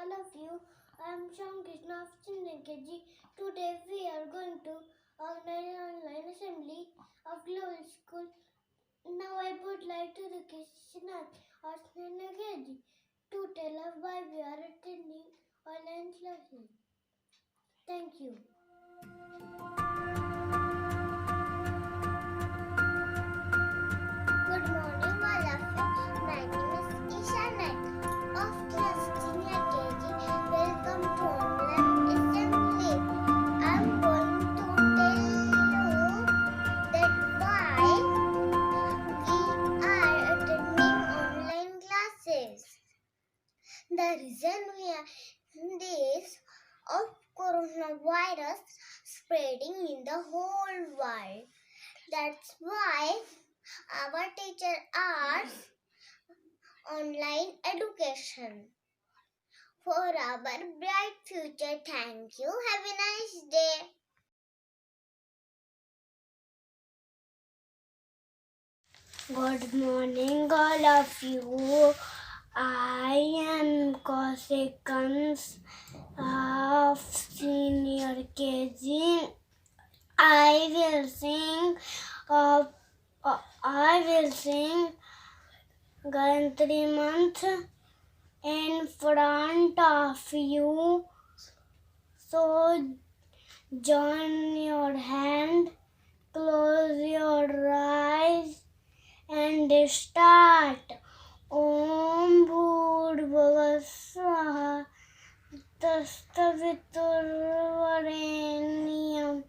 all of you. I am Shyam Krishna of Senior KG. Today we are going to organize online assembly of global school. Now I would like to request Shinat of Senior KG to tell us why we are attending online classes. Thank you. Good morning, all of you. My name is Ishanat of class Senior KG. Welcome to online assembly. I'm going to tell you that why we are attending online classes. The reason we are in this of coronavirus spreading in the whole world. That's why our teacher asks online education for our bright future. Thank you. Have a nice day. Good morning, all of you. I am consequence of Senior KG. I will sing Gayatri Mantra in front of you. So join your hand, close your eyes and start. Om Bhurbhuva Swaha Tastaviturvarenyam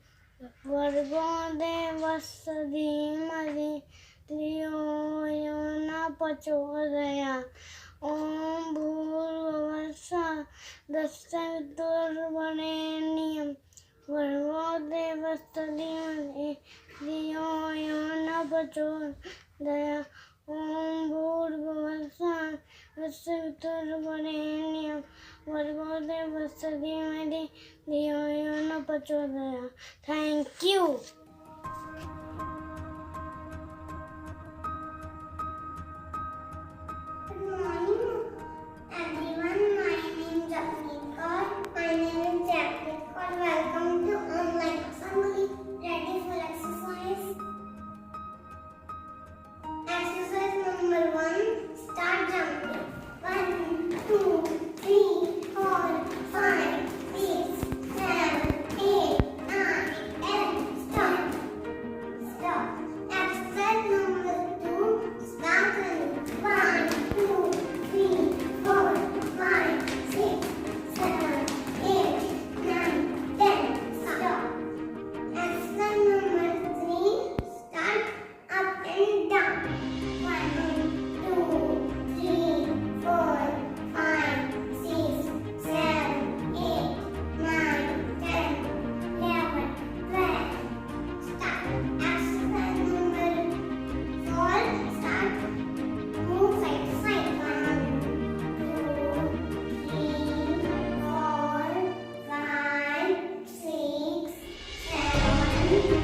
Vargo Devasya Dhimari Dhiyo Yona Prachodaya. Om Bhurbhuva Swaha Tastaviturvarenyam Vargo Devasya Dhimari Dhiyo Yona Prachodaya. Om Bhurbhuva Swaha Tastaviturvarenyam Vargo Devasya Dhimari Dhiyo Yona Prachodaya. Thank you. Good morning, everyone. My name is Jagmeet Kaur. Welcome to online assembly. Ready for exercise? Exercise number 1. Start jumping. 1, 2, 3, 4, 5, 6, 7, 8, 9, 10. Stop. Exercise number 2. Start running. 1, 2, 3, 4, 5, 6, 7, 8, 9, 10. Stop. Exercise number 3. Start up and down. 1, 2, 3, 4, 5, 6, 7, 8, 9, 10, 11, 12. Stop. Exercise number 4. Start. Move side to side. 1, 2, 3, 4, 5, 6, 7, 8,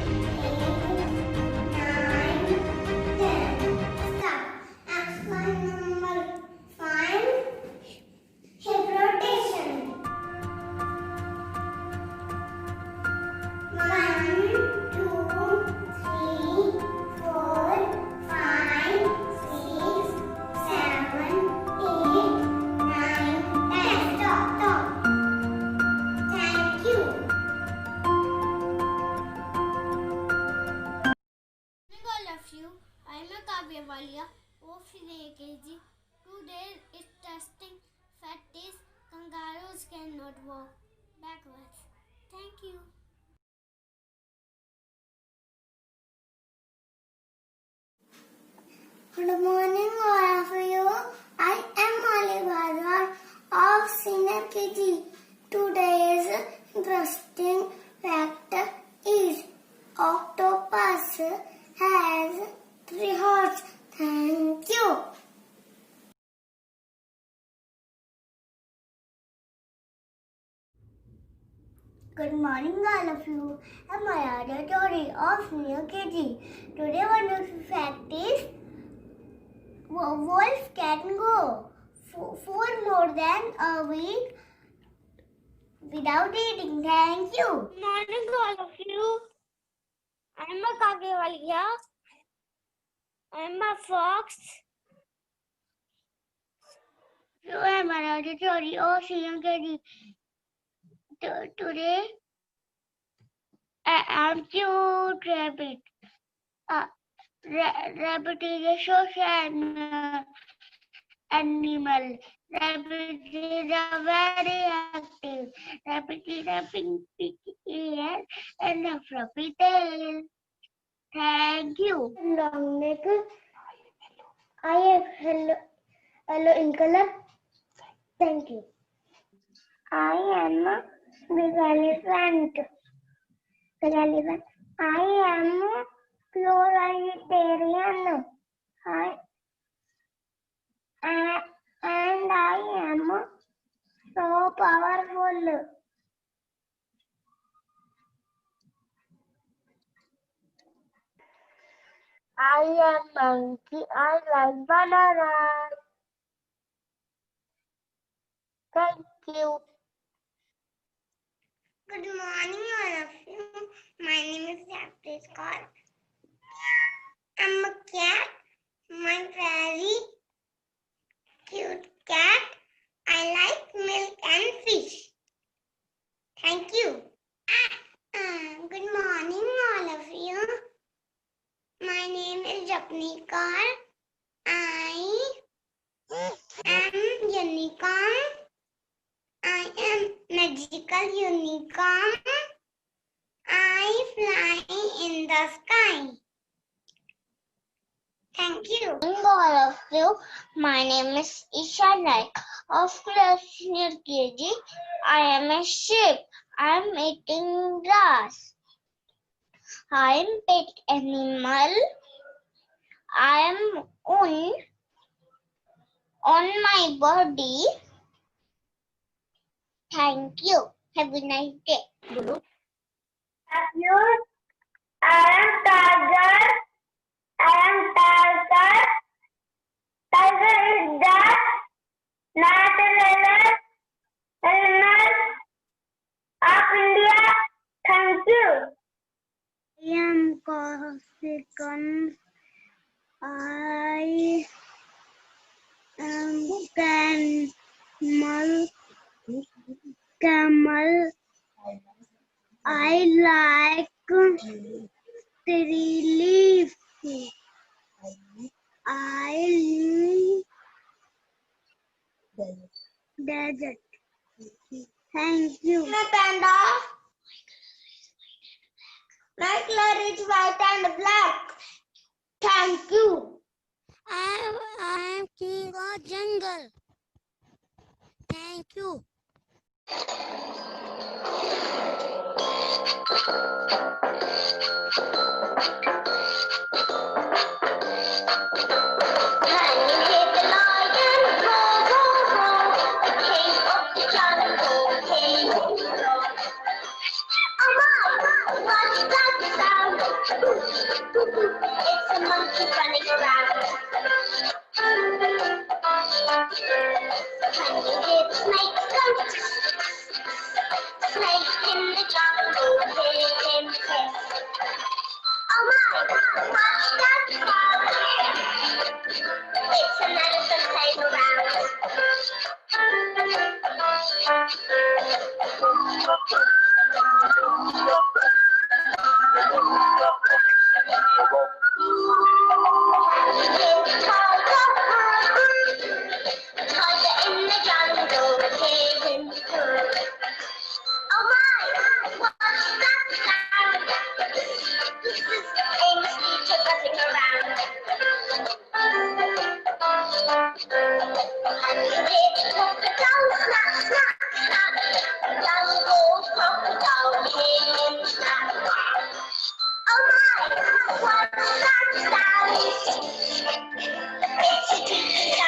9, 10. Stop. Exercise number 5. Hip rotation. 1, 2, 3, 4, 5, 6, 7, 8, 9, 10. Stop. Thank you. All of you, I am Kavya Walia of Senior KG. Today is testing fact is kangaroos cannot walk backwards. Thank you. Good morning, all of you. I am Alibhadwar of Senior KG. Today's interesting fact is octopus has 3 hearts. Thank you. Good morning, all of you. I'm Ayada Tori of Senior KG. Today, one of the fact is wolf can go for more than a week without eating. Thank you. Good morning to all of you. I'm a Kakevalia. I'm a fox. You are my auditory. Oh, CMKD. Today, I'm cute rabbit. Rabbit is a social animal. Rabbit is a very active. Rabbit is a pink ear and a fluffy tail. Thank you. Long neck. I am yellow in color. Thank you. I am a big elephant. Big elephant. I am a pure vegetarian. And I am so powerful. I am monkey. I like banana. Thank you. Good morning, all of you. My name is Captain Scott. I'm a cat. My very cute cat. I like milk and fish. Thank you. Good morning, all of you. My name is Japnika. I am unicorn. I am magical unicorn. I fly in the sky. Thank you. All of you. My name is Isha Naik of class near KG. I am a sheep. I am eating grass. I am pet animal. I am on my body. Thank you. Have a nice day. I am tiger. I am tiger. Tiger is the national animal of India. Thank you. I am Corsican. I am camel. I like tree leaf. I desert. Thank you. Panda. My color is white and black. Thank you. I am king of jungle. Thank you. It's a monkey running around. Can you hear the snake come? Snake in the jungle, hear him hiss. Oh my, what's that sound? It's an elephant playing around. Tiger in the jungle, hear him purr. Oh my, what's that sound? This is a mosquito buzzing around. And you hear the crocodile snap, snap, snap. Jungle crocodile, hear him snap. Oh my, what's that sound? It's a tiki